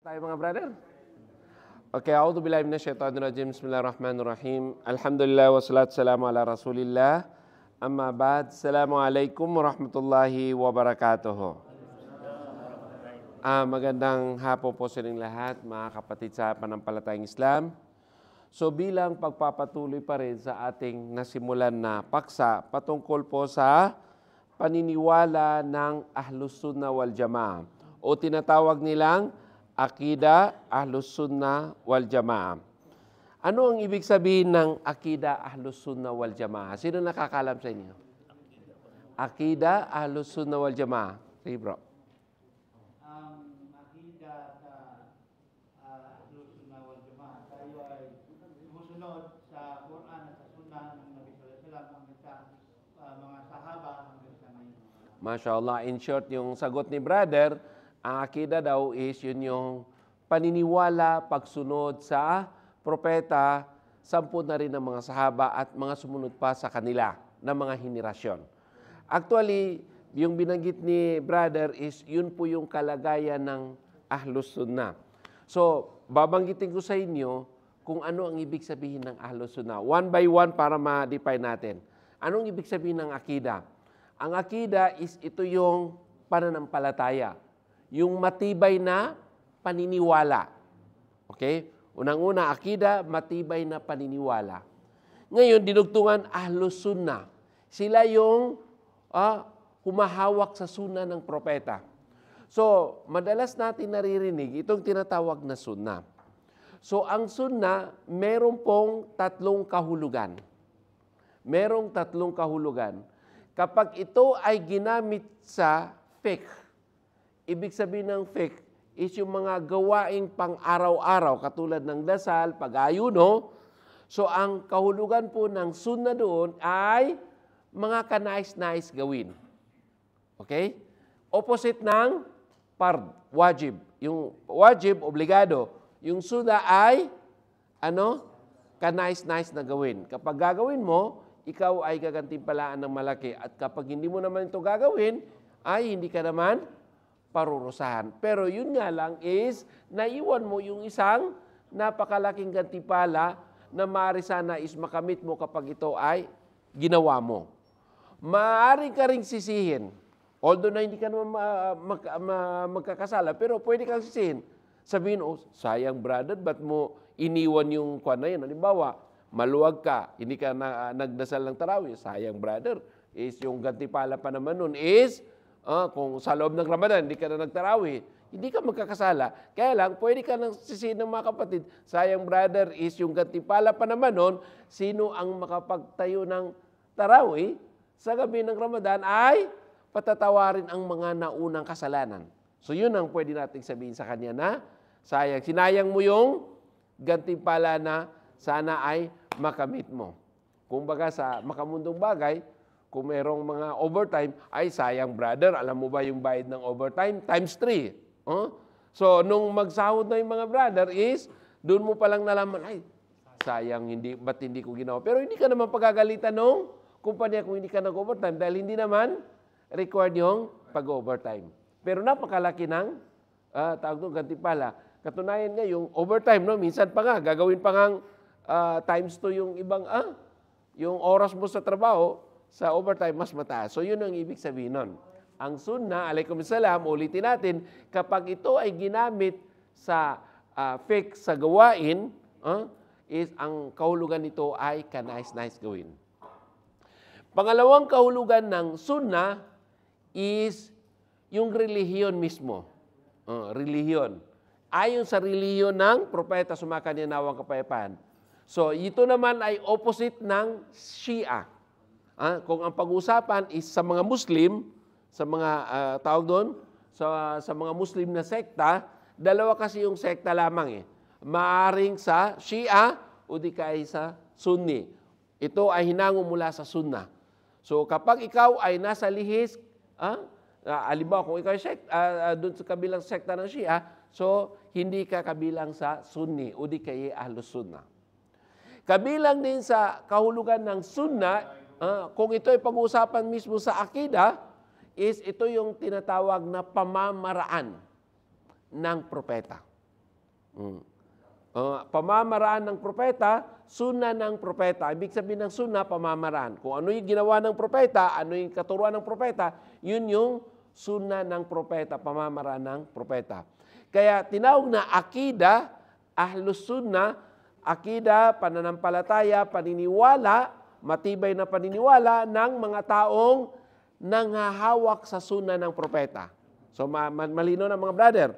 Tayo mga brother. Okay, a'udhu billahi minasyaitonir rajim. Bismillahirrahmanirrahim. Alhamdulillah wassalatu wassalamu ala Rasulillah. Amma ba'd. Assalamualaikum warahmatullahi wabarakatuh. Magandang hapon po sa inyong lahat, mga kapatid sa panampalatayang Islam. So bilang pagpapatuloy pa rin sa ating nasimulan na paksa patungkol po sa paniniwala ng Ahlus Sunnah wal Jamaah o tinatawag nilang Akida Ahlus Sunnah wal Jamaah. Ano ang ibig sabihin ng Akida Ahlus Sunnah wal Jamaah? Sino nakakalam sa inyo? Akida Ahlus Sunnah wal Jamaah. Sige bro. Akida sa Ahlus Sunnah wal Jamaah, tayo ay sumusunod sa Quran at sa Sunnah ng Nabi Sallallahu Alaihi Wasallam hanggang sa mga sahaba hanggang sa ngayon. MashaAllah. In short, yung sagot ni brother, ang akida daw is yun yung paniniwala, pagsunod sa propeta, 10 na rin ng mga sahaba at mga sumunod pa sa kanila na mga henerasyon. Actually, yung binanggit ni brother is yun po yung kalagayan ng Ahlus Sunnah. So, babanggitin ko sa inyo kung ano ang ibig sabihin ng Ahlus Sunnah. One by one para ma-define natin. Anong ibig sabihin ng akida? Ang akida is ito yung pananampalataya. Yung matibay na paniniwala. Okay? Unang-una, akida, matibay na paniniwala. Ngayon, dinugtungan Ahlus Sunnah. Sila yung humahawak sa sunnah ng propeta. So, madalas natin naririnig itong tinatawag na sunnah. So, ang sunnah, meron pong 3 kahulugan. Merong 3 kahulugan. Kapag ito ay ginamit sa fiqh, ibig sabihin ng fiqh is yung mga gawaing pang-araw-araw katulad ng dasal, pag-ayuno. So ang kahulugan po ng sunnah doon ay mga kanais-nais gawin. Okay? Opposite ng fard, wajib. Yung wajib, obligado. Yung sunnah ay kanais-nais na gawin. Kapag gagawin mo, ikaw ay gagantimpalaan ng malaki. At kapag hindi mo naman ito gagawin, ay hindi ka naman parurusahan. Pero yun nga lang is, naiwan mo yung isang napakalaking gantimpala na maaari sana is makamit mo kapag ito ay ginawa mo. Maaari ka ring sisihin. Although na hindi ka naman magkakasala, pero pwede kang sisihin. Sabihin, sayang brother, ba't mo iniwan yung kwan na yun? Halimbawa, maluwag ka, hindi ka nagdasal ng tarawih. Sayang brother, is yung gantimpala pa naman nun is, kung sa loob ng Ramadan, hindi ka na nagtarawih, hindi ka magkakasala. Kaya lang, pwede ka nang sisihin ng mga kapatid, sayang brother is yung gantimpala pa naman nun, sino ang makapagtayo ng tarawih sa gabi ng Ramadan ay patatawarin ang mga naunang kasalanan. So yun ang pwede nating sabihin sa kanya na, sayang, sinayang mo yung gantimpala na sana ay makamit mo. Kumbaga sa makamundong bagay, kung merong mga overtime, ay sayang brother, alam mo ba yung bayad ng overtime? Times 3. So, nung magsahod na yung mga brother is, doon mo palang nalaman, ay, sayang, ba't hindi ko ginawa? Pero hindi ka naman pagagalitan nung kumpanya kung hindi ka nag-overtime dahil hindi naman required yung pag-overtime. Pero napakalaki ng tawag doon, gantimpala. Katunayan nga yung overtime, no? Minsan pa nga, gagawin pa nga times 2 yung ibang, yung oras mo sa trabaho, sa overtime, mas mataas. So, yun ang ibig sabihin nun. Ang sunnah, alaikum salam, ulitin natin, kapag ito ay ginamit sa fiqh, sa gawain, is ang kahulugan nito ay kanais-nais gawin. Pangalawang kahulugan ng sunnah is yung relihiyon mismo. Relihiyon. Ayon sa relihiyon ng propeta sumakanya nawang kapayapaan. So, ito naman ay opposite ng Shia. Kung ang pag-uusapan is sa mga Muslim, sa mga tawag doon, sa mga Muslim na sekta, dalawa kasi yung sekta lamang . Maaring sa Shia o di kaya sa Sunni. Ito ay hinango mula sa Sunnah. So kapag ikaw ay nasa lihis, halimbawa kung ikaw ay doon sa kabilang sekta ng Shia, so hindi ka kabilang sa Sunni o di kaya Ahlus Sunnah. Kabilang din sa kahulugan ng Sunnah, kung ito ay pag-uusapan mismo sa akida, is ito yung tinatawag na pamamaraan ng propeta. Pamamaraan ng propeta, sunna ng propeta. Ibig sabihin ng sunna, pamamaraan. Kung ano yung ginawa ng propeta, ano yung katuruan ng propeta, yun yung sunna ng propeta, pamamaraan ng propeta. Kaya tinawag na akida, ahlus sunna, akida, pananampalataya, paniniwala, matibay na paniniwala ng mga taong nanghahawak sa sunna ng propeta. So malino na mga brother.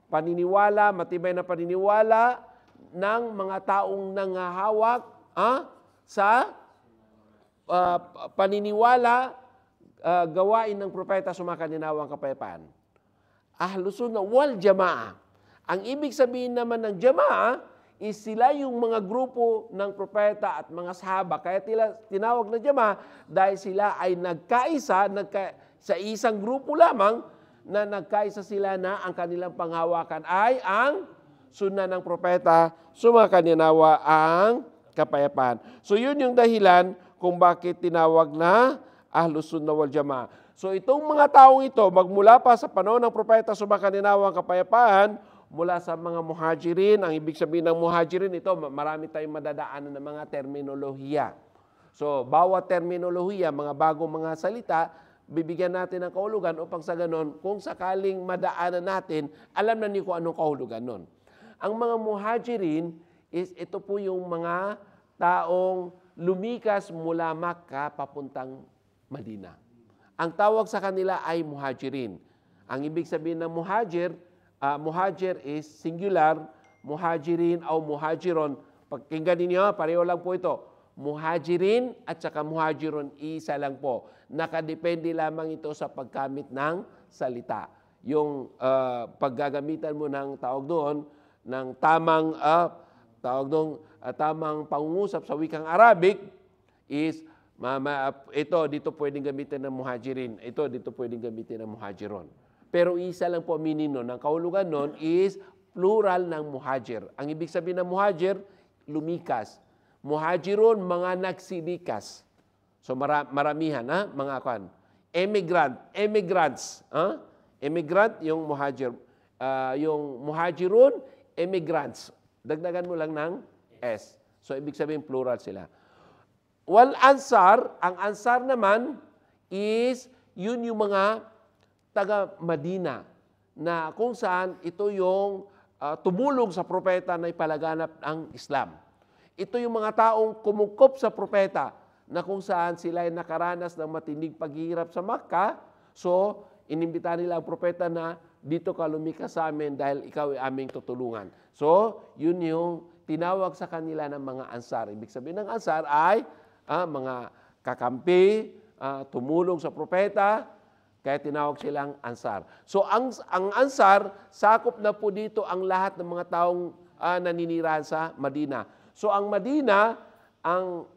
Paniniwala, matibay na paniniwala ng mga taong nanghahawak sa paniniwala, gawain ng propeta sumakaninawang kapayapaan. Ahlus sunnah wal jamaa. Ang ibig sabihin naman ng jamaa is sila yung mga grupo ng propeta at mga sahaba. Kaya tinawag na jamaa dahil sila ay nagkaisa sa isang grupo lamang na nagkaisa sila na ang kanilang panghawakan ay ang sunna ng propeta, sumakaninawa ang kapayapaan. So yun yung dahilan kung bakit tinawag na ahlus sunnah wal jamaa. So itong mga taong ito, magmula pa sa panahon ng propeta, sumakaninawa ang kapayapaan, mula sa mga muhajirin, ang ibig sabihin ng muhajirin, ito marami tayong madadaanan ng mga terminolohiya. So bawat terminolohiya, mga bagong mga salita, bibigyan natin ng kahulugan upang sa ganon, kung sakaling madaanan natin, alam na niyo kung anong kahulugan nun. Ang mga muhajirin is ito po yung mga taong lumikas mula Makkah papuntang Madina. Ang tawag sa kanila ay muhajirin. Ang ibig sabihin ng muhajir is singular, muhajirin o muhajiron. Pakinggan ninyo, pareho lang po ito. Muhajirin at saka muhajirun, isa lang po. Nakadepende lamang ito sa paggamit ng salita. Yung paggagamitan mo ng tawag doon, ng tamang tamang pangungusap sa wikang Arabic is ito dito pwedeng gamitin ng muhajirin. Ito dito pwedeng gamitin ng muhajirun. Pero isa lang po meaning nun. Ang kahulugan nun is plural ng muhajir. Ang ibig sabihin ng muhajir, lumikas. Muhajirun, mga nagsilikas. So maramihan, mga kan. Emigrants. Emigrant, yung muhajir. Yung muhajirun, emigrants. Dagdagan mo lang ng S. So ibig sabihin plural sila. Wal ansar, ang ansar naman is yun yung mga taga Madina na kung saan ito yung tumulong sa propeta na ipalaganap ang Islam. Ito yung mga taong kumukop sa propeta na kung saan sila ay nakaranas ng matinding paghihirap sa Makkah. So, inimbita nila ang propeta na dito ka lumikas sa amin dahil ikaw ay aming tutulungan. So, yun yung tinawag sa kanila ng mga ansar. Ibig sabihin ng ansar ay mga kakampi, tumulong sa propeta, kaya tinawag silang ansar. So, ang ansar, sakop na po dito ang lahat ng mga taong naninirahan sa Madina. So ang Madina, ang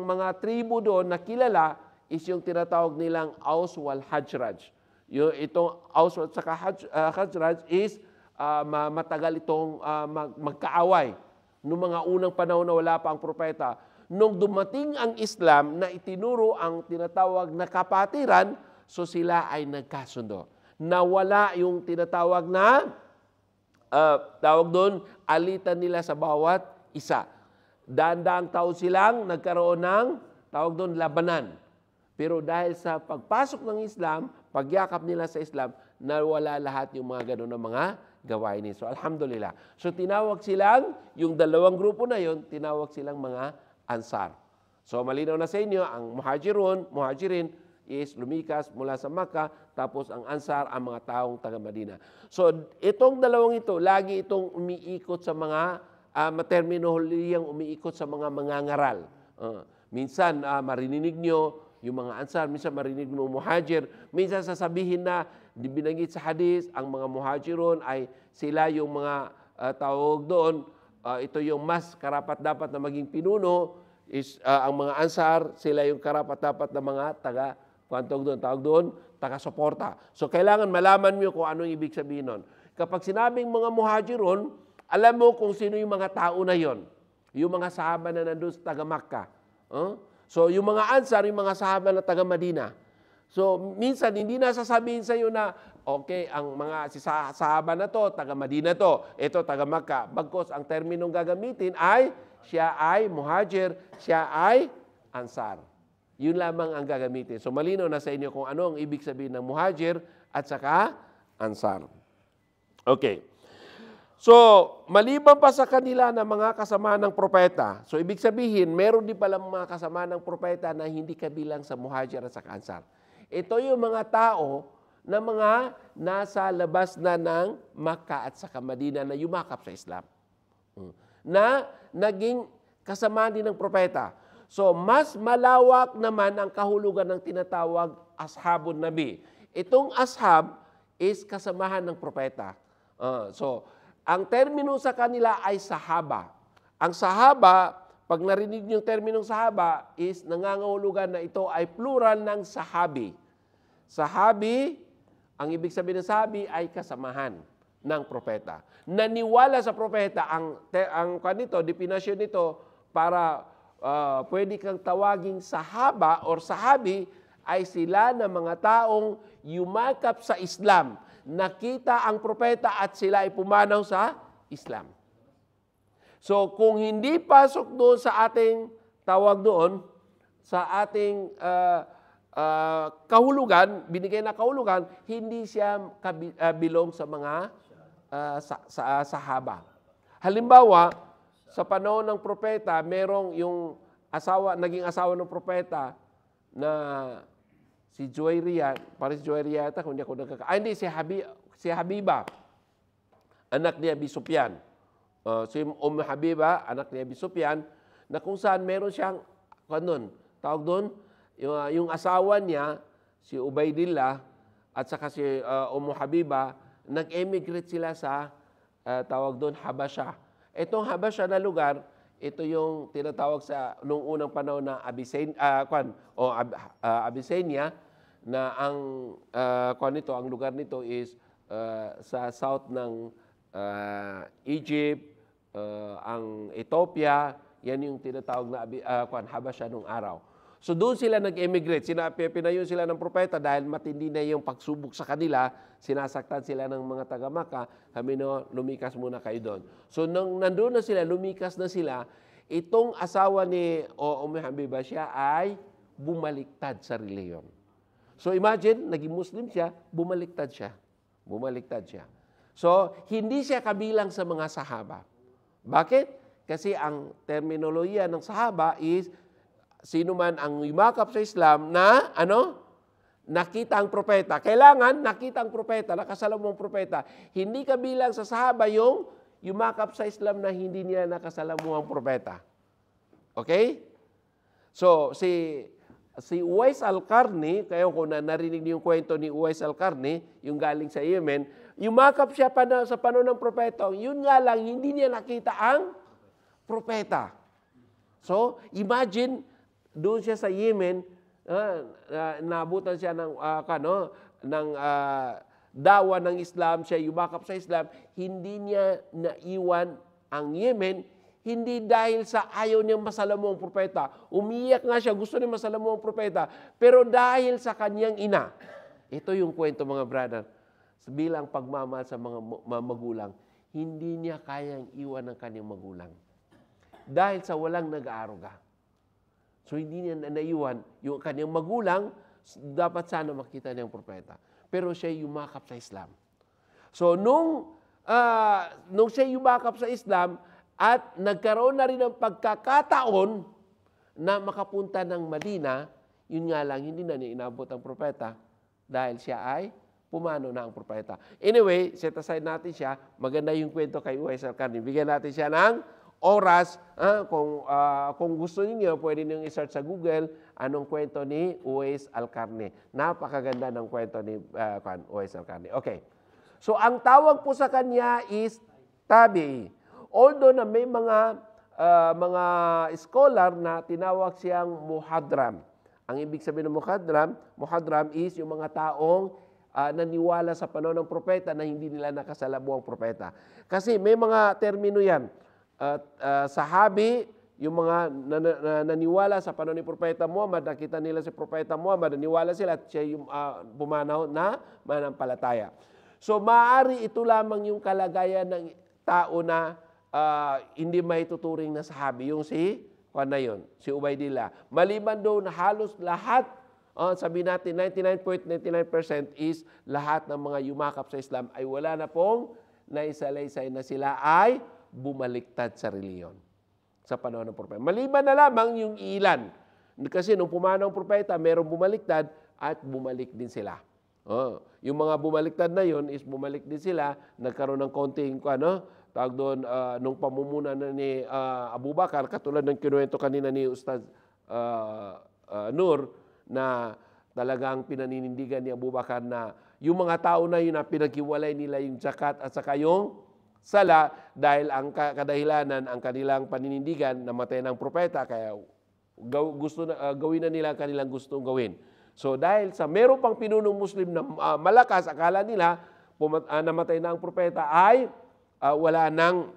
mga tribo doon na kilala is yung tinatawag nilang Aus wal Hajraj. Itong Aus at saka Hajraj is matagal itong magkaaway. Noong mga unang panahon na wala pa ang propeta, nung dumating ang Islam na itinuro ang tinatawag na kapatiran, so sila ay nagkasundo. Nawala yung tinatawag na tawag doon, alitan nila sa bawat isa. Daan-daang taon silang nagkaroon ng, tawag doon, labanan. Pero dahil sa pagpasok ng Islam, pagyakap nila sa Islam, nawala lahat yung mga gano'n na mga gawain nila. So, alhamdulillah. So, tinawag silang, yung dalawang grupo na yon, tinawag silang mga ansar. So, malinaw na sa inyo, ang muhajirin is lumikas mula sa Makkah, tapos ang ansar, ang mga taong taga-Madina. So, itong dalawang ito, lagi itong umiikot sa mga terminolohiyang umiikot sa mga mangangaral. Minsan marinig nyo yung mga ansar, minsan marinig mo muhajir, minsan sasabihin na binanggit sa hadis, ang mga muhajirun ay sila yung mga tawag doon, ito yung mas karapat-dapat na maging pinuno, is ang mga ansar, sila yung karapat-dapat na mga tawag doon, taga-suporta. So kailangan malaman mo kung anong ibig sabihin nun. Kapag sinabing mga muhajirun, alam mo kung sino yung mga tao na yon, yung mga sahaba na nandun sa taga-Makkah. So yung mga ansar, yung mga sahaba na taga-Madina. So, minsan, hindi na sasabihin sa iyo na, okay, ang mga si sahaba na to, taga Madina to, ito taga Makkah. Bagkos, ang terminong gagamitin ay, siya ay muhajir, siya ay ansar. Yun lamang ang gagamitin. So, malinaw na sa inyo kung ano ang ibig sabihin ng muhajir at saka ansar. Okay. So, maliban pa sa kanila na mga kasama ng propeta, so ibig sabihin, meron din palang mga kasama ng propeta na hindi kabilang sa muhajir at saka ansar. Ito yung mga tao na mga nasa labas na ng Makkah at saka Madina na yumakap sa Islam. Na naging kasama din ng propeta. So, mas malawak naman ang kahulugan ng tinatawag ashabun nabi. Itong ashab is kasamahan ng propeta. So, ang termino sa kanila ay sahaba. Ang sahaba, pag narinig niyo yung terminong sahaba, is nangangahulugan na ito ay plural ng sahabi. Sahabi, ang ibig sabihin ng sahabi ay kasamahan ng propeta. Naniwala sa propeta, ang kanito, definasyon nito, para pwede kang tawaging sahaba or sahabi, ay sila na mga taong yumakap sa Islam. Nakita ang propeta at sila ay pumanaw sa Islam. So, kung hindi pasok doon sa ating tawag doon, sa ating kahulugan, binigay na kahulugan, hindi siya bilong sa mga sahaba. Halimbawa, sa panahon ng propeta, merong yung naging asawa ng propeta na si Juwairiya, parang si Juwairiya yata, kung hindi ako hindi, si Habiba, anak ni Abi Sufyan. Si Habiba, anak ni Abi Sufyan, na kung saan meron siyang, tawag doon, yung asawa niya, si Ubaydillah, at saka si Habiba, nag-emigrate sila sa, tawag doon, Habasha. Itong Habasha na lugar, ito yung tinatawag sa nung unang panahon na Abyssinia, na ang lugar nito is sa south ng Egypt, ang Ethiopia, yan yung tinatawag na Habasha nung araw. So doon sila nag-emigrate, pinayo sila ng propeta dahil matindi na yung pagsubok sa kanila, sinasaktan sila ng mga taga-Makkah, kami lumikas muna kayo doon. So nung nandun na sila, lumikas na sila, itong asawa ni Habiba, siya ay bumaliktad sa reliyon. So imagine, naging Muslim siya, bumaliktad siya. Bumaliktad siya. So, hindi siya kabilang sa mga sahaba. Bakit? Kasi ang terminolohiya ng sahaba is, sino man ang yumakap sa Islam na, nakita ang propeta. Kailangan nakita ang propeta, nakasalamuhang propeta. Hindi kabilang sa sahaba yung yumakap sa Islam na hindi niya nakasalamuhang propeta. Okay? So, si Uwais Al-Qarni, kayo kung narinig niyo yung kwento ni Uwais Al-Qarni, yung galing sa Yemen, yumakap siya sa panahon ng propeta. Yun nga lang, hindi niya nakita ang propeta. So, imagine, doon siya sa Yemen, naabutan siya ng dawa ng Islam, siya yumakap sa Islam, hindi niya naiwan ang Yemen, hindi dahil sa ayaw niyang masalamuhang propeta. Umiyak nga siya, gusto niya masalamuhang propeta, pero dahil sa kanyang ina. Ito yung kwento, mga brother. Bilang pagmamahal sa mga magulang, hindi niya kayang iwan ang kanyang magulang. Dahil sa walang nag-aaruga. So hindi niya naiwan yung kanyang magulang, dapat sana makita niya ang propeta. Pero siya yumakap sa Islam. So nung siya yumakap sa Islam, at nagkaroon na rin ng pagkakataon na makapunta ng Madina, yun nga lang, hindi na niya inabot ang propeta dahil siya ay pumano na ang propeta. Anyway, set aside natin siya. Maganda yung kwento kay Uwais Al-Qarni. Bigyan natin siya ng oras. Kung gusto niyo, pwede niyo i-search sa Google anong kwento ni Uwais Al-Qarni. Napakaganda ng kwento ni Uwais Al-Qarni. Okay. So, ang tawag po sa kanya is tabi'i. Although na may mga scholar na tinawag siyang muhadram. Ang ibig sabihin ng muhadram is yung mga taong naniwala sa panahon ng propeta na hindi nila nakasalamuhang propeta. Kasi may mga termino yan. Sahabi, yung mga naniwala sa panahon ni Propeta Muhammad, nakita nila si Propeta Muhammad, naniwala sila at siya yung pumanaw na manampalataya. So maaari ito lamang yung kalagayan ng tao na hindi maituturing na sahabi, yung si si Ubaydillah. Maliban doon, halos lahat, sabihin natin 99.99% is lahat ng mga yumakap sa Islam ay wala na pong naisalaysay na sila ay bumaliktad sa reliyon sa panahon ng propeta. Maliban na lamang yung ilan. Kasi nung pumanaw ang propeta, merong bumaliktad at bumalik din sila. Yung mga bumaliktad na yun is bumalik din sila, nagkaroon ng konting tawag doon, nung pamumuno na ni Abu Bakar, katulad ng kinuwento kanina ni Ustaz Nur, na talagang pinaninindigan ni Abu Bakar na yung mga tao na yun na pinaghiwalay nila yung zakat at saka yung sala dahil ang kadahilanan, ang kanilang paninindigan, namatay ng propeta, kaya gawin na nila ang kanilang gustong gawin. So dahil sa meron pang pinunong Muslim na malakas, akala nila namatay na ang propeta ay wala nang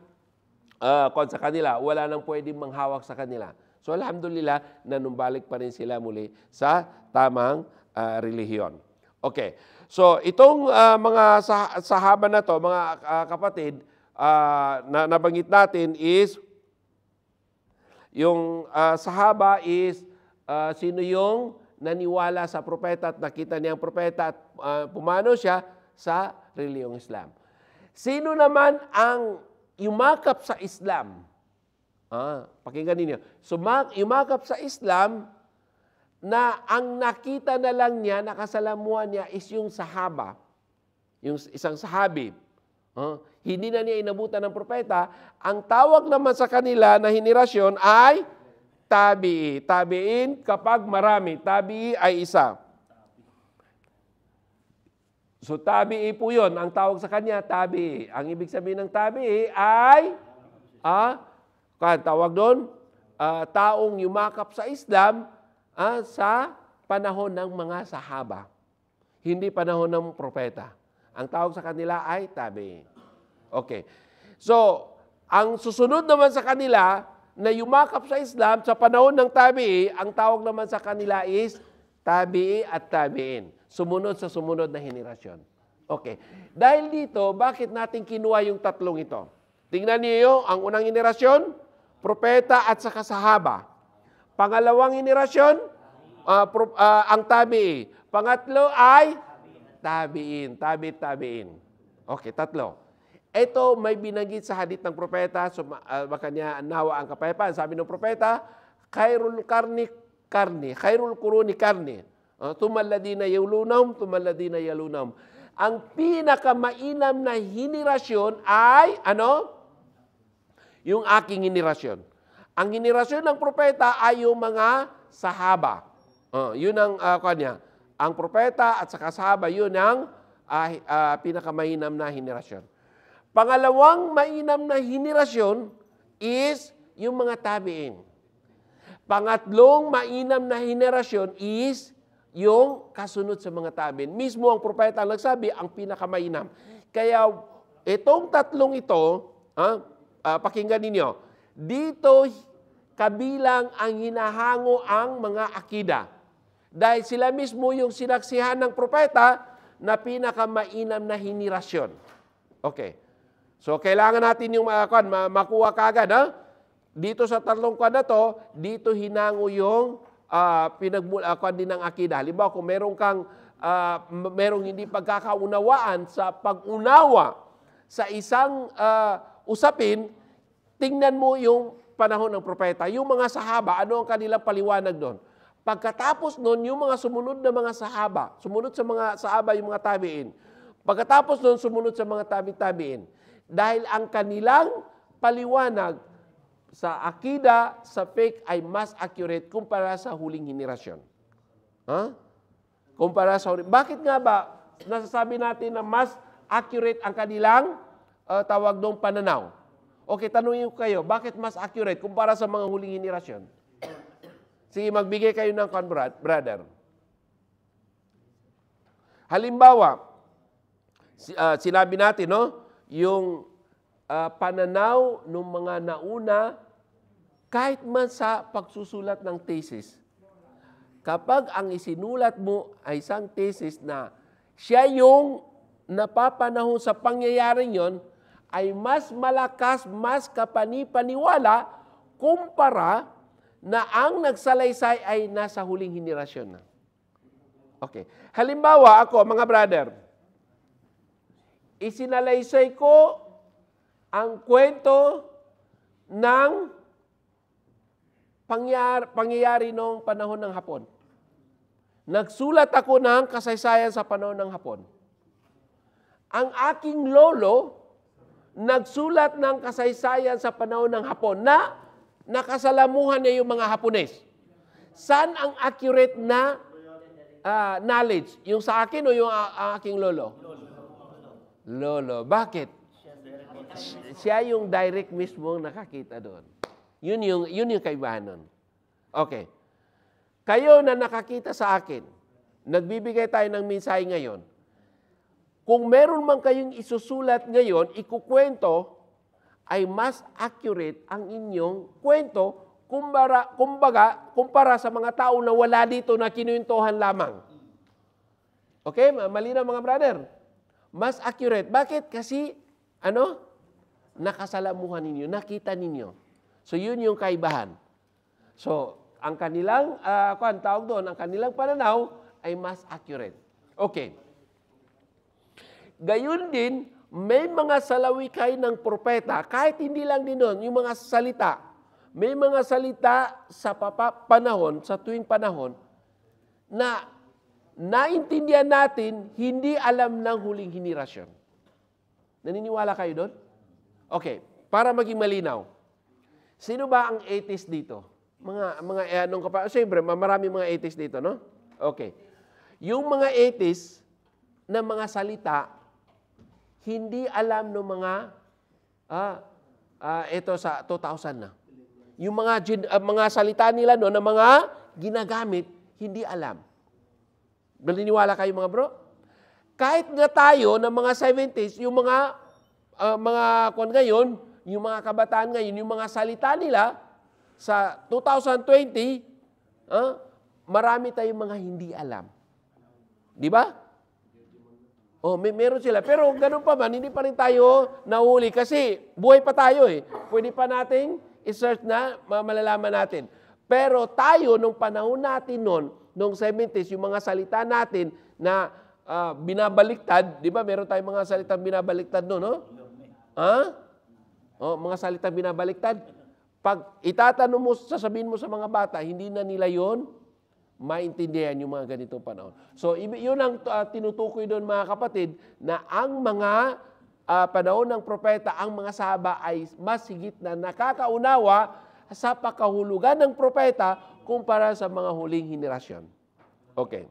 sa kanila, wala nang pwedeng manghawak sa kanila. So alhamdulillah, nanumbalik pa rin sila muli sa tamang relihiyon. Okay. So itong mga sahaba na to, mga kapatid, na nabanggit natin is yung sahaba is sino yung naniwala sa propeta at nakita niya ang propeta at pumanaw siya sa relihiyong Islam. Sino naman ang yumakap sa Islam? Pakinggan ninyo. So yumakap sa Islam na ang nakita na lang niya, nakasalamuhan niya is yung sahaba, yung isang sahabi. Hindi na niya inabutan ng propeta. Ang tawag naman sa kanila na henerasyon ay tabi'i. Tabi'in kapag marami. Tabi'i ay isa. So tabi'i po yun. Ang tawag sa kanya, tabi'i. Ang ibig sabihin ng tabi'i ay, tawag doon, taong yumakap sa Islam sa panahon ng mga sahaba. Hindi panahon ng propeta. Ang tawag sa kanila ay tabi'i. Okay. So, ang susunod naman sa kanila na yumakap sa Islam sa panahon ng tabi'i, ang tawag naman sa kanila is tabi'i at tabi'in. Sumunod sa sumunod na henerasyon. Okay. Dahil dito, bakit natin kinuha yung tatlong ito? Tingnan niyo, ang unang henerasyon, propeta at saka sahaba. Pangalawang henerasyon, ang tabi'i. Pangatlo ay tabi'in. Tabi'in. Okay, tatlo. Ito may binanggit sa hadith ng propeta, so baka niya nawa ang kapayapaan. Sabi ng propeta, khairul quruni karni. Tumalladina yalunam. Ang pinakamainam na henerasyon ay, yung aking henerasyon. Ang henerasyon ng propeta ay yung mga sahaba. Yun ang kanya. Ang propeta at saka sahaba, yun ang pinakamainam na henerasyon. Pangalawang mainam na henerasyon is yung mga tabi'in. Pangatlong mainam na henerasyon is yung kasunod sa mga tabi'in. Mismo ang propeta ang nagsabi, ang pinakamainam. Kaya itong tatlong ito, pakinggan ninyo, dito kabilang ang hinahango ang mga akida. Dahil sila mismo yung sinaksihan ng propeta na pinakamainam na henerasyon. Okay. So, kailangan natin yung makuha kagad. Dito sa tatlong kwan na to, dito hinango yung pinagmulakan din ng akida. Halimbawa, kung merong hindi pagkakaunawaan sa pag-unawa sa isang usapin, tingnan mo yung panahon ng propeta. Yung mga sahaba, ano ang kanilang paliwanag doon? Pagkatapos noon, yung mga sumunod na mga sahaba, sumunod sa mga sahaba yung mga tabi'in. Pagkatapos noon, sumunod sa mga tabi'in. Dahil ang kanilang paliwanag sa akida, sa faith ay mas accurate kumpara sa huling henerasyon. Kumpara sa huling. Bakit nga ba nasasabi natin na mas accurate ang kanilang tawag doong pananaw? Okay, tanungin ko kayo, bakit mas accurate kumpara sa mga huling henerasyon? Sige, magbigay kayo ng brother. Halimbawa, sinabi natin, yung pananaw ng mga nauna Kahit man sa pagsusulat ng thesis, kapag ang isinulat mo ay isang thesis na siya yung napapanahon sa pangyayaring yon, ay mas malakas, mas kapani-paniwala kumpara na ang nagsalaysay ay nasa huling henerasyon na. Okay. Halimbawa, ako, mga brother, isinalaysay ko ang kwento ng pangyayari noong panahon ng Hapon. Nagsulat ako ng kasaysayan sa panahon ng Hapon. Ang aking lolo, nagsulat ng kasaysayan sa panahon ng Hapon na nakasalamuhan niya yung mga Hapones. Saan ang accurate na knowledge? Yung sa akin o yung aking lolo? Lolo. Bakit? Siya yung direct mismo nakakita doon. Yun yung kaibahan nun. Okay. Kayo na nakakita sa akin, nagbibigay tayo ng mensahe ngayon. Kung meron man kayong isusulat ngayon, ikukwento, ay mas accurate ang inyong kwento kumpara sa mga tao na wala dito na kinuwentohan lamang. Okay? Malinaw mga brother. Mas accurate. Bakit? Kasi, nakasalamuhan ninyo, nakita ninyo. So, yun yung kaibahan. So, ang kanilang, tawag doon, ang kanilang pananaw ay mas accurate. Okay. Gayun din, may mga salawikay ng propeta, kahit hindi lang din doon, yung mga salita. May mga salita sa panahon, sa tuwing panahon, na naintindihan natin, hindi alam ng huling henerasyon. Naniniwala kayo doon? Okay, para maging malinaw. Sino ba ang atheist dito? Siyempre, marami mga atheist dito, no? Okay. Yung mga atheist na mga salita, hindi alam ng mga, ito sa 2000 na. Yung mga salita nila no, na mga ginagamit, hindi alam. Naniniwala kayo mga bro? Kahit nga tayo ng mga 70s, yung mga ngayon, yung mga kabataan ngayon, yung mga salita nila, sa 2020, marami tayong mga hindi alam. Di ba? Meron sila. Pero ganun pa man, hindi pa rin tayo nahuli kasi buhay pa tayo eh. Pwede pa nating i-search na, malalaman natin. Pero tayo, nung panahon natin noong 70s, yung mga salita natin na binabaliktad, di ba? Meron tayong mga salitang binabaliktad noon, no? Mga salitang binabaliktad. Pag itatanong mo, sasabihin mo sa mga bata, hindi na nila yon maintindihan yung mga ganitong panahon. So, yun ang tinutukoy doon mga kapatid, na ang mga panahon ng propeta, ang mga sahaba ay mas higit na nakakaunawa sa pakahulugan ng propeta kumpara sa mga huling henerasyon. Okay.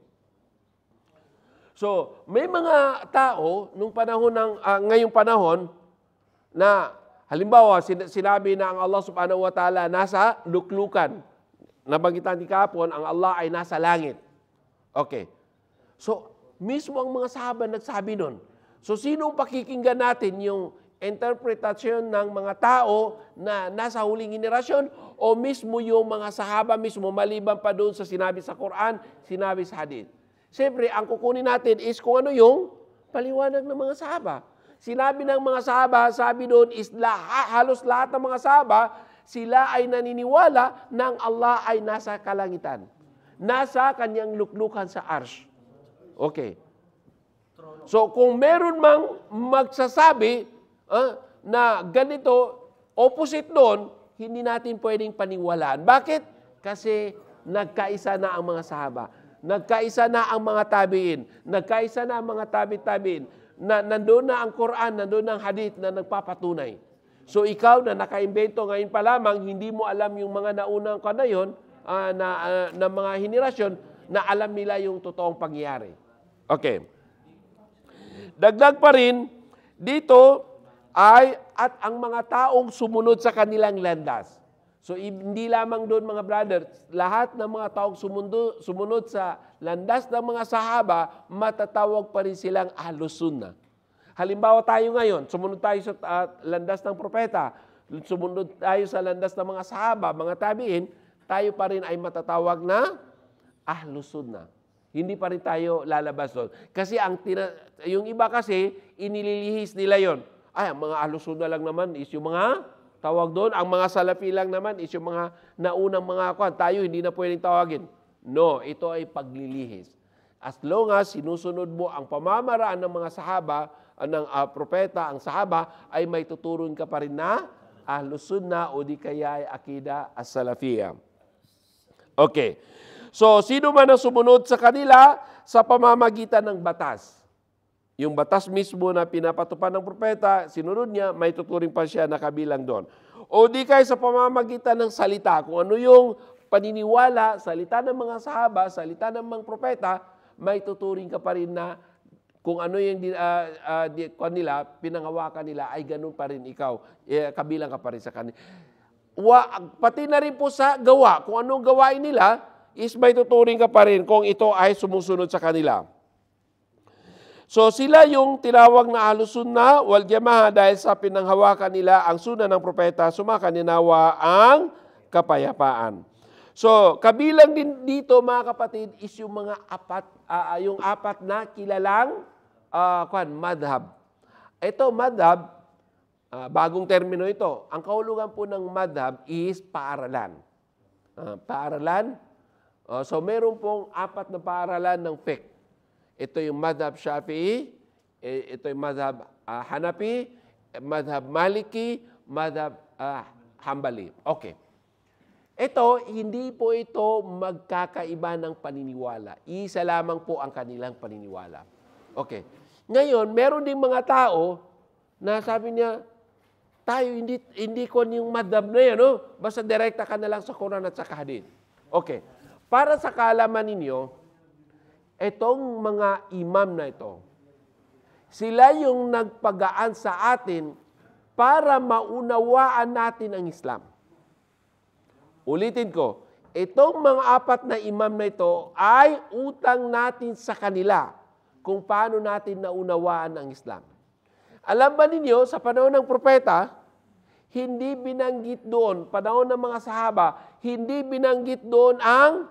So, may mga tao nung panahon ngayong panahon na halimbawa, sinabi na ang Allah subhanahu wa ta'ala nasa luklukan. Nabanggitan ni kahapon, ang Allah ay nasa langit. Okay. So, mismo ang mga sahaba nagsabi nun. So, sinong pakikinggan natin yung interpretasyon ng mga tao na nasa huling henerasyon o mismo yung mga sahaba mismo maliban pa doon sa sinabi sa Quran, sinabi sa hadith? Siyempre, ang kukunin natin is kung ano yung paliwanag ng mga sahaba. Sinabi ng mga sahaba, sabi doon is halos lahat ng mga sahaba, sila ay naniniwala ng Allah ay nasa kalangitan. Nasa kanyang luklukan sa arsh. Okay. So kung meron mang magsasabi na ganito, opposite doon, hindi natin pwedeng paniwalaan. Bakit? Kasi nagkaisa na ang mga sahaba. Nagkaisa na ang mga tabiin. Nagkaisa na ang mga tabi-tabiin. Nandoon na ang Quran, nandoon na ang hadith na nagpapatunay. So ikaw na nakaimbento ngayon pa lamang, hindi mo alam yung mga naunang kanayon na mga henerasyon na alam nila yung totoong pangyayari. Okay. Dagdag pa rin, dito at ang mga taong sumunod sa kanilang landas. So hindi lamang doon mga brothers, lahat ng mga taong sumunod sa landas ng mga sahaba, matatawag pa rin silang Ahlus Sunnah. Halimbawa tayo ngayon, sumunod tayo sa landas ng propeta. sumunod tayo sa landas ng mga sahaba, mga tabiin, tayo pa rin ay matatawag na Ahlus Sunnah. Hindi pa rin tayo lalabas doon. Kasi yung iba kasi, inililihis nila yon. Ay, ang mga Ahlus Sunnah lang naman is yung mga tawag doon. Ang mga Salafi lang naman is yung mga naunang mga kwan. Tayo hindi na pwedeng tawagin. No, ito ay paglilihis. As long as sinusunod mo ang pamamaraan ng mga sahaba, ng propeta, ang sahaba, ay may tuturon ka pa rin na Ahlus Sunnah o di kaya ay Akida as-Salafiyya. Okay. So, sino man ang sumunod sa kanila sa pamamagitan ng batas? Yung batas mismo na pinapatupad ng propeta, sinunod niya, may tuturing pa siya na kabilang doon. O di kaya sa pamamagitan ng salita, kung ano yung paniniwala, salita ng mga sahaba, salita ng mga propeta, may tuturing ka pa rin na kung ano yung kanila, pinangawakan nila, ay ganun pa rin ikaw. Kabilang ka pa rin sa kanila. Pati na rin po sa gawa, kung anong gawain nila, is may tuturing ka pa rin kung ito ay sumusunod sa kanila. So sila yung tinawag na Ahlus Sunnah wal Jamaah dahil sa pinanghawakan nila ang sunnah ng propeta, sumakaninawa ang kapayapaan. So kabilang din dito mga kapatid is yung mga apat na kilalang madhab. Ito madhab, bagong termino ito. Ang kahulugan po ng madhab is paaralan. Paaralan. So meron pong apat na paaralan ng fiqh. Ito yung madhab Shafi'i, ito yung madhab Hanafi, madhab Maliki, madhab Hanbali. Okay. Ito, hindi po ito magkakaiba ng paniniwala. Isa lamang po ang kanilang paniniwala. Okay. Ngayon, meron ding mga tao na sabi niya, tayo hindi ko yung madhab na yan, no? Basta direkta ka na lang sa Quran at sa Hadith. Okay. Para sa kaalaman ninyo, itong mga imam na ito, sila yung nagpagaan sa atin para maunawaan natin ang Islam. Ulitin ko, itong mga apat na imam na ito ay utang natin sa kanila kung paano natin naunawaan ang Islam. Alam ba ninyo, sa panahon ng propeta, hindi binanggit doon, panahon ng mga sahaba, hindi binanggit doon ang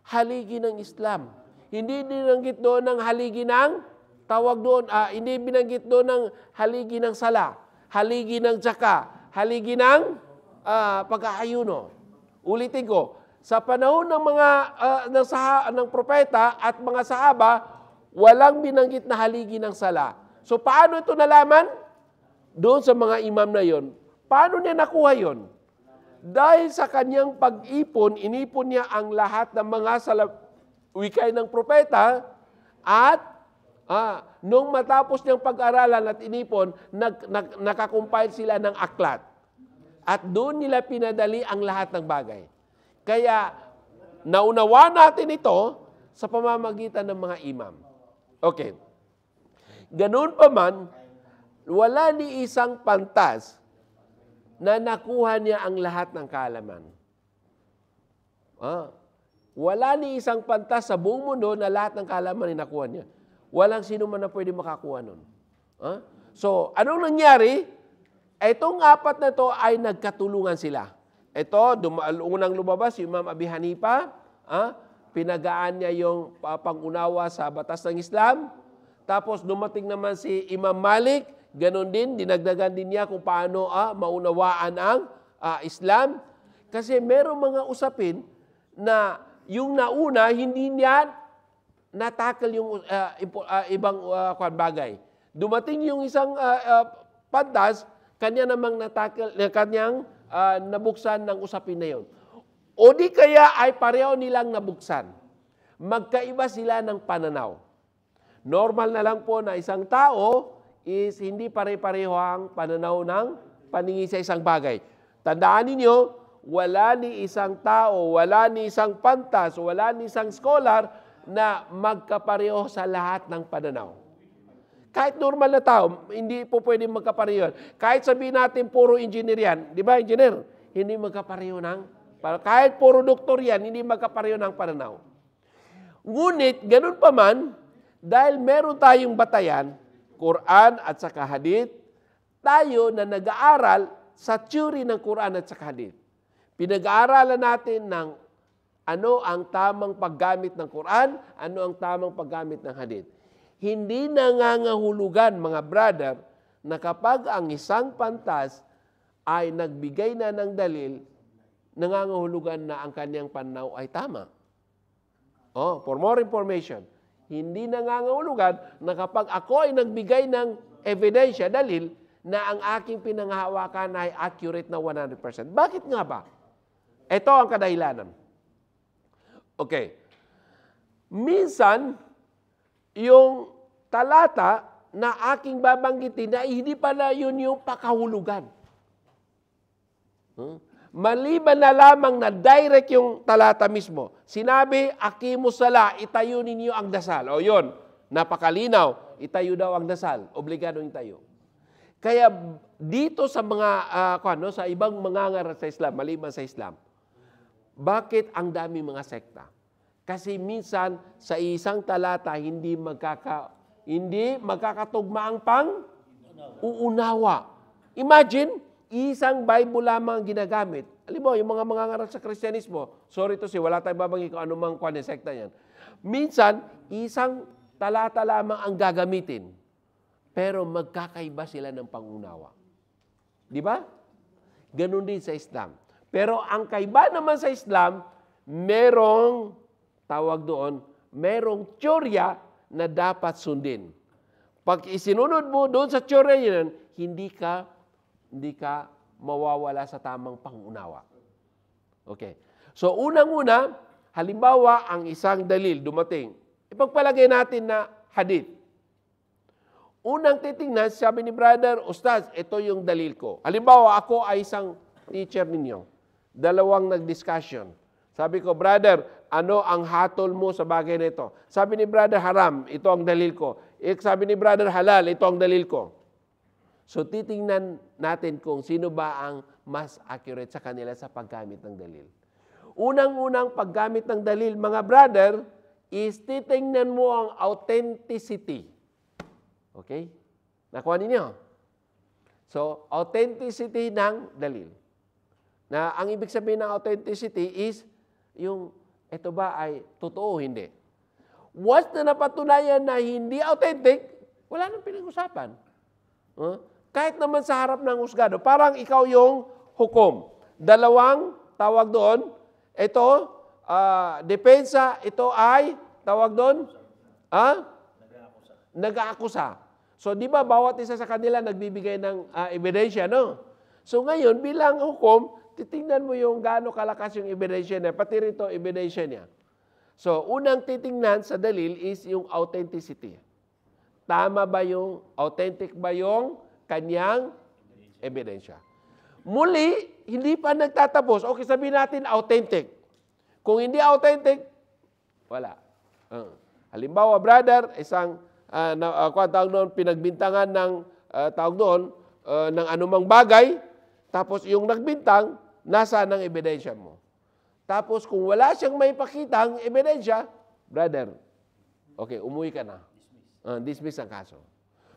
haligi ng Islam. Hindi binanggit doon ang haligi ng tawag doon, hindi binanggit doon ang haligi ng sala, haligi ng zaka, haligi ng pag-aayuno. Ulitin ko, sa panahon ng mga ng propeta at mga sahaba, walang binanggit na haligi ng sala. So paano ito nalaman? Doon sa mga imam na yon. Paano niya nakuha yon? Dahil sa kanyang pag-ipon, inipon niya ang lahat ng mga wikay ng propeta at nung matapos niyang pag-aralan at inipon, nakakumpile sila ng aklat. At doon nila pinadali ang lahat ng bagay. Kaya naunawa natin ito sa pamamagitan ng mga imam. Okay. Ganun pa man, wala ni isang pantas na nakuha niya ang lahat ng kaalaman. Wala ni isang pantas sa buong mundo na lahat ng kaalaman ay nakuha niya. Walang sino man na pwede makakuha nun. So, anong nangyari? Itong apat na to ay nagkatulungan sila. Ito, unang lumabas, yung Imam Abi Hanifa, pinagaan niya yung pangunawa sa batas ng Islam. Tapos dumating naman si Imam Malik, ganon din, dinagdagan din niya kung paano maunawaan ang Islam. Kasi merong mga usapin na yung nauna, hindi niya natakal yung ibang bagay. Dumating yung isang pantas, kanya namang natakal, kanyang nabuksan ng usapin na yun. O di kaya ay pareho nilang nabuksan. Magkaiba sila ng pananaw. Normal na lang po na isang tao is hindi pare-pareho ang pananaw ng paningin sa isang bagay. Tandaan ninyo, wala ni isang tao, wala ni isang pantas, wala ni isang scholar na magkapareho sa lahat ng pananaw. Kahit normal na tao, hindi po pwede magkapareho. Kahit sabihin natin puro engineer yan, di ba engineer? Hindi magkapareho ng, kahit puro doktor yan, hindi magkapareho ng pananaw. Ngunit, ganun pa man, dahil meron tayong batayan, Quran at saka Hadith, tayo na nag-aaral, sa theory ng Quran at sa Hadith. Pinag-aaralan natin ng ano ang tamang paggamit ng Quran, ano ang tamang paggamit ng Hadith. Hindi nangangahulugan, mga brother, na kapag ang isang pantas ay nagbigay na ng dalil, nangangahulugan na ang kanyang pananaw ay tama. For more information, hindi nangangahulugan na kapag ako ay nagbigay ng ebidensya, dalil, na ang aking pinanghahawakan ay accurate na 100%. Bakit nga ba? Ito ang kadahilanan. Okay. Minsan, yung talata na aking babanggitin na hindi pala yun yung pakahulugan. Maliban na lamang na direct yung talata mismo. Sinabi, akimus sala, itayo ninyo ang dasal. O yun, napakalinaw, itayo daw ang dasal. Obligado itayo. Kaya dito sa mga, sa ibang mangangaral sa Islam, maliban sa Islam, bakit ang dami mga sekta? Kasi minsan sa isang talata hindi magkakatugma ang uunawa. Imagine, isang Bible lamang ginagamit. Alam mo, yung mga mangangaral sa Kristyanismo, sorry to say, wala tayong babanggi kung anumang sekta yan. Minsan, isang talata lamang ang gagamitin. Pero magkakaiba sila ng pangunawa. Di ba? Ganun din sa Islam. Pero ang kaiba naman sa Islam, merong, merong teorya na dapat sundin. Pag isinunod mo doon sa teorya yun, hindi ka mawawala sa tamang pangunawa. Okay. So, unang-una, halimbawa, ang isang dalil dumating. Ipagpalagay natin na hadith. Unang titingnan, sabi ni brother, Ustaz, ito yung dalil ko. Halimbawa, ako ay isang teacher ninyo. Dalawang nag-discussion. Sabi ko, brother, ano ang hatol mo sa bagay na ito? Sabi ni brother, haram, ito ang dalil ko. Sabi ni brother, halal, ito ang dalil ko. So, titingnan natin kung sino ba ang mas accurate sa kanila sa paggamit ng dalil. Unang-unang paggamit ng dalil, mga brother, is titingnan mo ang authenticity. Okay? Nakuha ninyo? So, authenticity ng dalil. Na ang ibig sabihin ng authenticity is yung ito ba ay totoo o hindi. Once na napatunayan na hindi authentic, wala nang pinag-usapan. Kahit naman sa harap ng husgado, parang ikaw yung hukom. Dalawang tawag doon, ito, depensa, ito ay, tawag doon, nag-aakusa. So, di ba, bawat isa sa kanila nagbibigay ng ebidensya, no? So, ngayon, bilang hukom, titingnan mo yung gaano kalakas yung ebidensya niya, pati rito, ebidensya niya. So, unang titingnan sa dalil is yung authenticity. Tama ba yung, authentic ba yung kanyang ebidensya? Muli, hindi pa nagtatapos. Okay, sabihin natin authentic. Kung hindi authentic, wala. Halimbawa, brother, isang tawag doon, pinagbintangan ng tawag doon, ng anumang bagay, tapos yung nagbintang, nasa ng ebidensya mo. Tapos kung wala siyang may pakitang ebidensya, brother, okay, umuwi ka na. Dismiss ang kaso.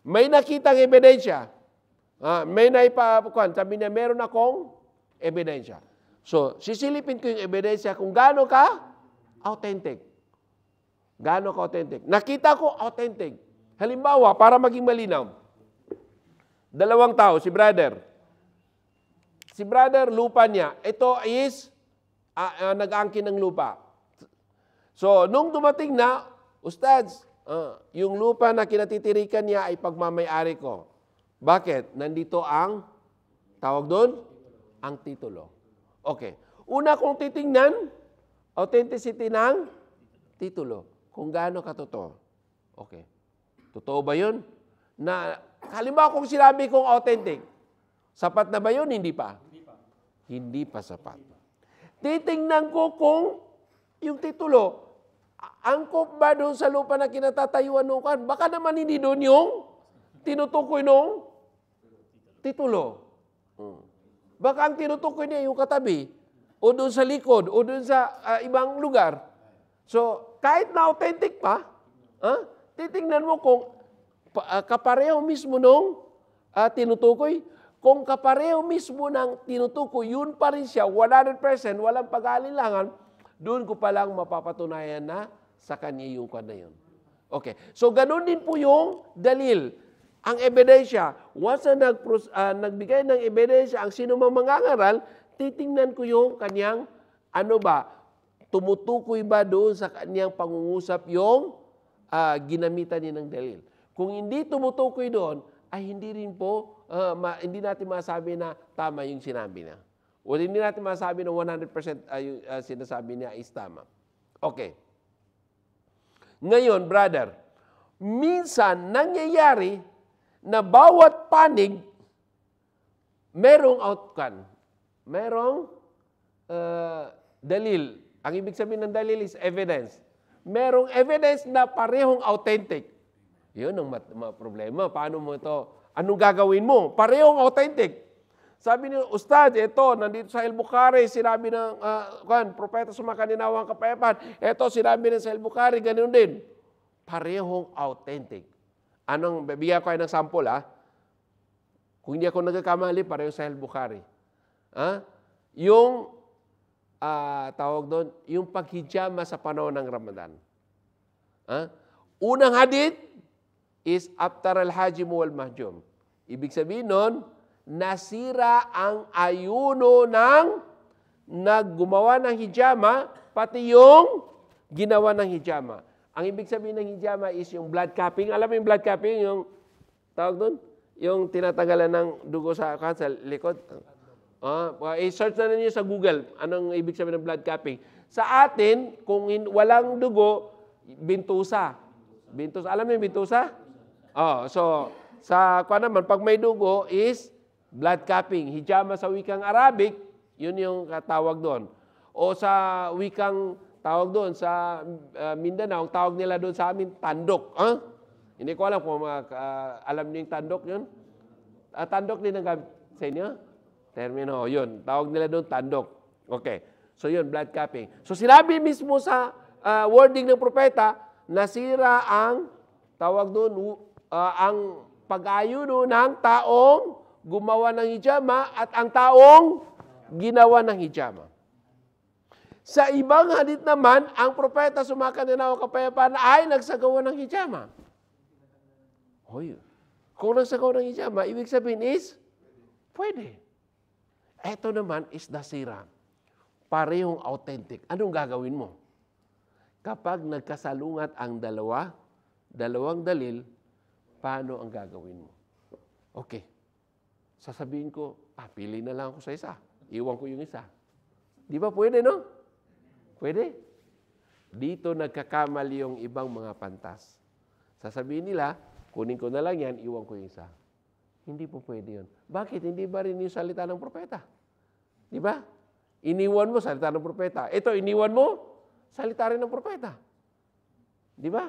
May nakitang ebidensya. May naipakuan. Sabi niya, meron akong ebidensya. So, sisilipin ko yung ebidensya kung gaano ka authentic. Gaano ka authentic. Nakita ko authentic. Halimbawa, para maging malinaw, dalawang tao, si brother, lupa niya, ito is nag-angkin ng lupa. So, nung dumating na, Ustads, yung lupa na kinatitirikan niya ay pagmamayari ko. Bakit? Nandito ang, tawag doon, ang titulo. Okay. Una kong titingnan, authenticity ng titulo. Kung gaano katotoo. Okay. Totoo ba yun? Na, halimbawa kung sinabi kong authentic, sapat na ba yun? Hindi pa. Hindi pa sapat. Titingnan ko kung yung titulo, angkop ba doon sa lupa na kinatatayuan nung kan? Baka naman hindi doon yung tinutukoy nung titulo. Baka ang tinutukoy niya yung katabi, o doon sa likod, o doon sa ibang lugar. So, kahit na authentic pa, titingnan mo kung kapareho mismo nung tinutukoy, Kung kapareho mismo ng tinutukoy, yun pa rin siya, 100%, walang pag-aalinlangan, doon ko palang mapapatunayan na sa kanya yung kwan na yun. Okay. So, ganun din po yung dalil. Ang ebidensya, once na nagbigay ng ebidensya, ang sino mang mangangaral, titingnan ko yung kanyang, tumutukoy ba doon sa kanyang pangungusap yung ginamitan niya ng dalil. Kung hindi tumutukoy doon, ay hindi rin po, hindi natin masabi na tama yung sinabi niya. O hindi natin masabi na 100% yung sinasabi niya is tama. Okay. Ngayon, brother, minsan nangyayari na bawat panig merong outcome. Merong dalil. Ang ibig sabihin ng dalil is evidence. Merong evidence na parehong authentic. Yun ang problema. Paano mo ito? Anong gagawin mo? Parehong authentic. Sabi ni Ustad, ito, nandito sa Al-Bukhari, sinabi ng propeta sa mga kaninawang kapayapaan. Ito, sinabi ng sa Al-Bukhari, ganun din. Parehong authentic. Bibigyan ko kayo ng sample, Kung hindi ako nagkakamali, pareho sa Al-Bukhari. Yung, tawag doon, yung paghijama sa panahon ng Ramadan. Unang hadith is after al-hajim wal-mahjum. Ibig sabihin nun, nasira ang ayuno ng naggumawa ng hijama, pati yung ginawa ng hijama. Ang ibig sabihin ng hijama is yung blood cupping. Alam mo yung blood cupping? Yung, tawag doon? Yung tinatanggalan ng dugo sa likod. I-search na ninyo sa Google. Anong ibig sabihin ng blood cupping? Sa atin, kung walang dugo, bintusa. Bintusa. Alam mo yung bintusa? So, naman, pag may dugo is blood cupping. Hijama sa wikang Arabic, yun yung tawag doon. O sa wikang tawag doon, sa Mindanao, tawag nila doon sa amin, tandok. Hindi ko alam kung alam niyo yung tandok yun. Tandok din ang gamit sa inyo? Termino, yun. Tawag nila doon, tandok. Okay. So yun, blood cupping. So sinabi mismo sa wording ng propeta, nasira ang, tawag doon, ang pag-ayuno ng taong gumawa ng hijama at ang taong ginawa ng hijama. Sa ibang hadith naman, ang propeta sumakaninaw kapayapaan ay nagsagawa ng hijama. Kung nagsagawa ng hijama, ibig sabihin is, pwede. Ito naman is nasira. Parehong authentic. Anong gagawin mo? Kapag nagkasalungat ang dalawang dalil, paano ang gagawin mo? Okay. Sasabihin ko, pili na lang ako sa isa. Iwan ko yung isa. Di ba pwede, no? Pwede. Dito nagkakamali yung ibang mga pantas. Sasabihin nila, kunin ko na lang yan, iwan ko yung isa. Hindi po pwede yun. Bakit? Hindi ba rin yung salita ng propeta? Di ba? Iniwan mo, salita ng propeta. Ito, iniwan mo, salita rin ng propeta. Di ba?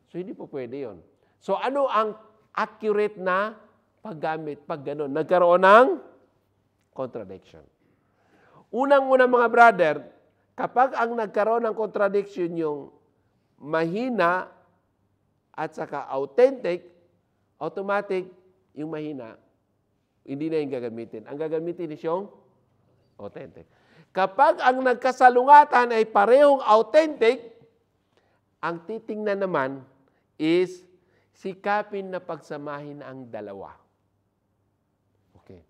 So, hindi po pwede yun. So, ano ang accurate na paggamit pag gano'n? Nagkaroon ng contradiction. Unang-una mga brother, kapag ang nagkaroon ng contradiction yung mahina at saka authentic, automatic yung mahina, hindi na yung gagamitin. Ang gagamitin is yung authentic. Kapag ang nagkasalungatan ay parehong authentic, ang titingnan naman is sikapin na pagsamahin ang dalawa. Okay.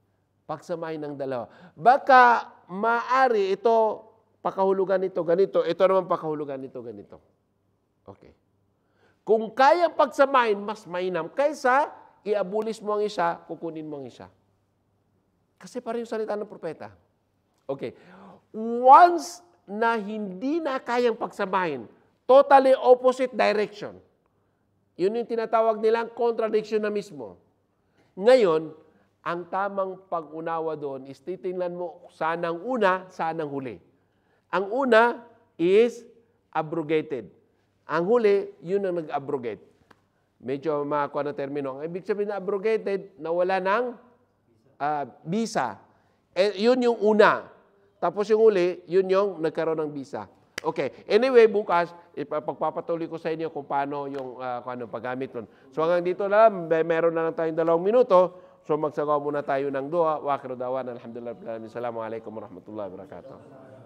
Pagsamahin ang dalawa. Baka maari ito, pakahulugan nito, ganito. Ito naman pakahulugan nito, ganito. Okay. Kung kaya pagsamahin, mas mainam. Kaysa, i-abulis mo ang isa, kukunin mo ang isa. Kasi pareho salita ng propeta. Okay. Once na hindi na kayang pagsamahin, totally opposite direction. Yun yung tinatawag nilang contradiction na mismo. Ngayon, ang tamang pag-unawa doon is titingnan mo saan ang una, saan ang huli. Ang una is abrogated. Ang huli, yun ang nag-abrogate. Medyo makakuha na termino. Ang ibig sabihin na abrogated, nawala ng visa. Yun yung una. Tapos yung huli, yun yung nagkaroon ng visa. Okay. Anyway, bukas, ipagpapatuloy ko sa inyo kung paano yung paggamit nun. So hanggang dito lang, meron na lang tayong 2 minuto. So magsagawa muna tayo ng dua. Wa akhiru da'wana alhamdulillah. Assalamualaikum warahmatullahi wabarakatuh.